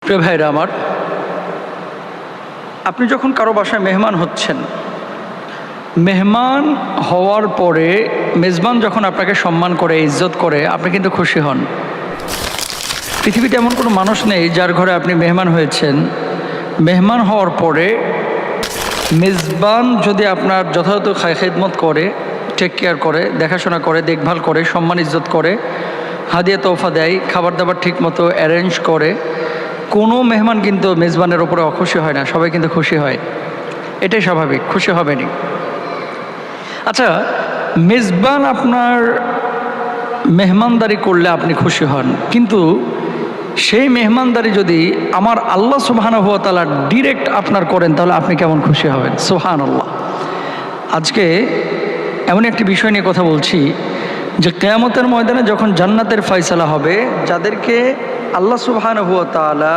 প্রিয় ভাইরা আমার, আপনি যখন কারো বাসায় মেহমান হচ্ছেন, মেহমান হওয়ার পরে মেজবান যখন আপনাকে সম্মান করে, ইজ্জত করে, আপনি কিন্তু খুশি হন। পৃথিবীতে এমন কোনো মানুষ নেই যার ঘরে আপনি মেহমান হয়েছেন, মেহমান হওয়ার পরে মেজবান যদি আপনার যথাযথ খেদমত করে, টেক কেয়ার করে, দেখাশোনা করে, দেখভাল করে, সম্মান ইজ্জত করে, হাদিয়া তোহফা দেয়, খাবার দাবার ঠিক মতো অ্যারেঞ্জ করে, কোনো মেহমান কিন্তু মেজবানের ওপরে অখুশি হয় না, সবাই কিন্তু খুশি হয়। এটাই স্বাভাবিক, খুশি হবেনি। আচ্ছা, মেজবান আপনার মেহমানদারি করলে আপনি খুশি হন, কিন্তু সেই মেহমানদারি যদি আমার আল্লাহ সুবহানাহু ওয়া তাআলা ডিরেক্ট আপনার করেন, তাহলে আপনি কেমন খুশি হবেন? সুবহানাল্লাহ। আজকে এমন একটি বিষয় নিয়ে কথা বলছি যে কিয়ামতের ময়দানে যখন জান্নাতের ফয়সালা হবে, যাদেরকে আল্লাহ সুবহানাহু ওয়া তাআলা